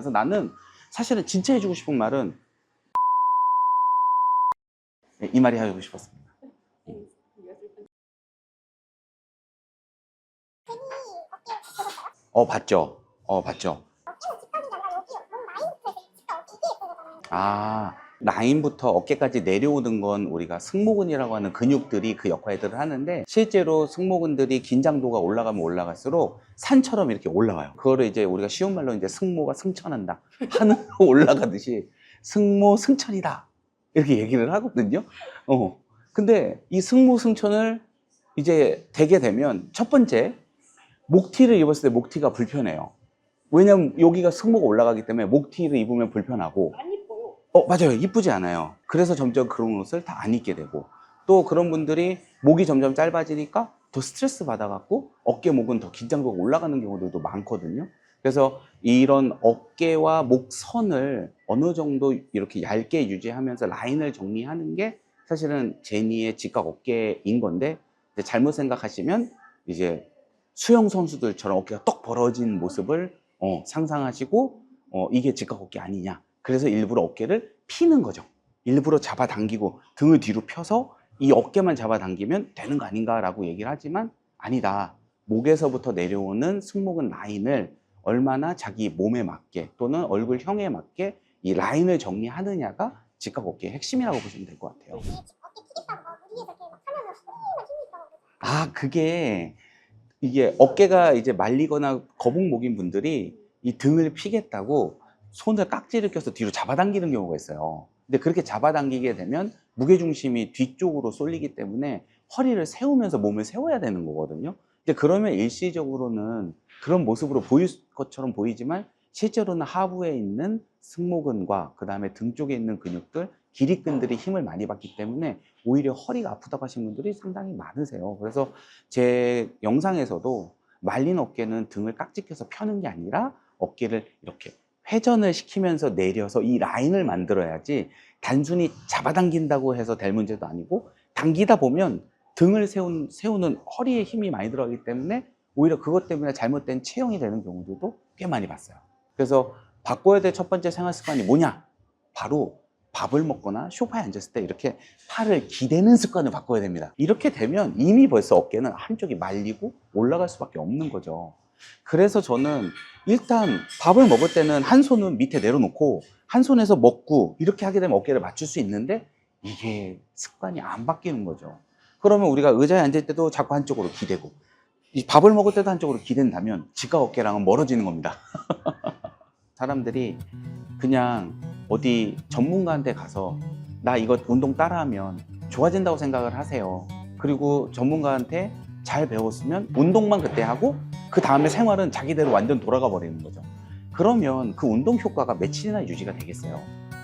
그래서 나는 사실은 진짜 해주고 싶은 말은 이 말이 하고 싶었습니다. 봤죠. 봤죠. 라인부터 어깨까지 내려오는 건 우리가 승모근이라고 하는 근육들이 그 역할들을 하는데, 실제로 승모근들이 긴장도가 올라가면 올라갈수록 산처럼 이렇게 올라가요. 그거를 이제 우리가 쉬운 말로 이제 승모가 승천한다, 하늘로 올라가듯이 승모 승천이다, 이렇게 얘기를 하거든요. 근데 이 승모 승천을 이제 되게 되면, 첫 번째, 목티를 입었을 때 목티가 불편해요. 왜냐면 여기가 승모가 올라가기 때문에 목티를 입으면 불편하고. 안 이뻐요. 맞아요. 이쁘지 않아요. 그래서 점점 그런 옷을 다 안 입게 되고, 또 그런 분들이 목이 점점 짧아지니까 더 스트레스 받아갖고 어깨, 목은 더 긴장도가 올라가는 경우들도 많거든요. 그래서 이런 어깨와 목 선을 어느 정도 이렇게 얇게 유지하면서 라인을 정리하는 게 사실은 제니의 직각 어깨인 건데, 잘못 생각하시면 이제 수영 선수들처럼 어깨가 떡 벌어진 모습을 상상하시고 이게 직각 어깨 아니냐, 그래서 일부러 어깨를 피는 거죠. 일부러 잡아당기고 등을 뒤로 펴서 이 어깨만 잡아당기면 되는 거 아닌가라고 얘기를 하지만, 아니다. 목에서부터 내려오는 승모근 라인을 얼마나 자기 몸에 맞게 또는 얼굴형에 맞게 이 라인을 정리하느냐가 직각 어깨의 핵심이라고 보시면 될 것 같아요. 그게 이게 어깨가 이제 말리거나 거북목인 분들이 이 등을 피겠다고 손을 깍지를 껴서 뒤로 잡아당기는 경우가 있어요. 근데 그렇게 잡아당기게 되면 무게중심이 뒤쪽으로 쏠리기 때문에 허리를 세우면서 몸을 세워야 되는 거거든요. 근데 그러면 일시적으로는 그런 모습으로 보일 것처럼 보이지만, 실제로는 하부에 있는 승모근과 그 다음에 등 쪽에 있는 근육들, 기립근들이 힘을 많이 받기 때문에 오히려 허리가 아프다고 하시는 분들이 상당히 많으세요. 그래서 제 영상에서도 말린 어깨는 등을 깍지 껴서 펴는 게 아니라 어깨를 이렇게 회전을 시키면서 내려서 이 라인을 만들어야지, 단순히 잡아당긴다고 해서 될 문제도 아니고, 당기다 보면 등을 세우는 허리에 힘이 많이 들어가기 때문에 오히려 그것 때문에 잘못된 체형이 되는 경우들도 꽤 많이 봤어요. 그래서 바꿔야 될 첫 번째 생활 습관이 뭐냐? 바로 밥을 먹거나 소파에 앉았을 때 이렇게 팔을 기대는 습관을 바꿔야 됩니다. 이렇게 되면 이미 벌써 어깨는 한쪽이 말리고 올라갈 수밖에 없는 거죠. 그래서 저는 일단 밥을 먹을 때는 한 손은 밑에 내려놓고 한 손에서 먹고 이렇게 하게 되면 어깨를 맞출 수 있는데, 이게 습관이 안 바뀌는 거죠. 그러면 우리가 의자에 앉을 때도 자꾸 한쪽으로 기대고, 이 밥을 먹을 때도 한쪽으로 기댄다면 직각 어깨랑은 멀어지는 겁니다. 사람들이 그냥 어디 전문가한테 가서 나 이거 운동 따라하면 좋아진다고 생각을 하세요. 그리고 전문가한테 잘 배웠으면 운동만 그때 하고 그 다음에 생활은 자기대로 완전 돌아가 버리는 거죠. 그러면 그 운동 효과가 며칠이나 유지가 되겠어요.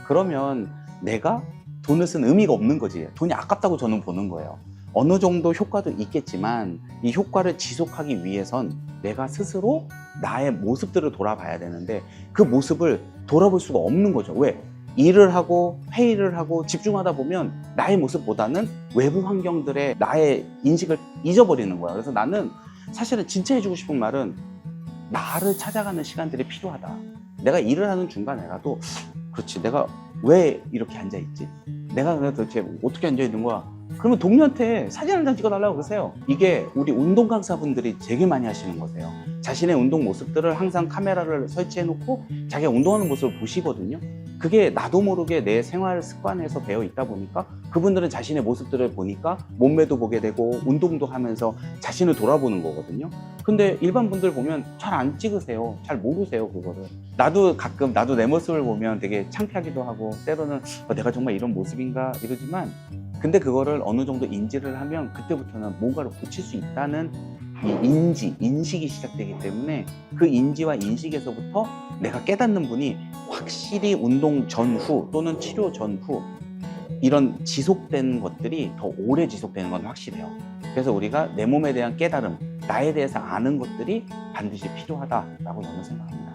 그러면 내가 돈을 쓴 의미가 없는 거지. 돈이 아깝다고 저는 보는 거예요. 어느 정도 효과도 있겠지만 이 효과를 지속하기 위해선 내가 스스로 나의 모습들을 돌아봐야 되는데, 그 모습을 돌아볼 수가 없는 거죠. 왜? 일을 하고 회의를 하고 집중하다 보면 나의 모습보다는 외부 환경들의 나의 인식을 잊어버리는 거야. 그래서 나는 사실은 진짜 해주고 싶은 말은, 나를 찾아가는 시간들이 필요하다. 내가 일을 하는 중간에라도, 그렇지, 내가 왜 이렇게 앉아있지? 내가 도대체 어떻게 앉아있는 거야? 그러면 동료한테 사진 한 장 찍어달라고 그러세요. 이게 우리 운동 강사분들이 되게 많이 하시는 거세요. 자신의 운동 모습들을 항상 카메라를 설치해놓고 자기가 운동하는 모습을 보시거든요. 그게 나도 모르게 내 생활 습관에서 배어 있다 보니까 그분들은 자신의 모습들을 보니까 몸매도 보게 되고 운동도 하면서 자신을 돌아보는 거거든요. 근데 일반 분들 보면 잘 안 찍으세요. 잘 모르세요, 그거를. 나도 가끔 나도 내 모습을 보면 되게 창피하기도 하고, 때로는 내가 정말 이런 모습인가 이러지만, 근데 그거를 어느 정도 인지를 하면 그때부터는 뭔가를 고칠 수 있다는 이 인식이 시작되기 때문에, 그 인지와 인식에서부터 내가 깨닫는 분이 확실히 운동 전후 또는 치료 전후 이런 지속된 것들이 더 오래 지속되는 건 확실해요. 그래서 우리가 내 몸에 대한 깨달음, 나에 대해서 아는 것들이 반드시 필요하다라고 저는 생각합니다.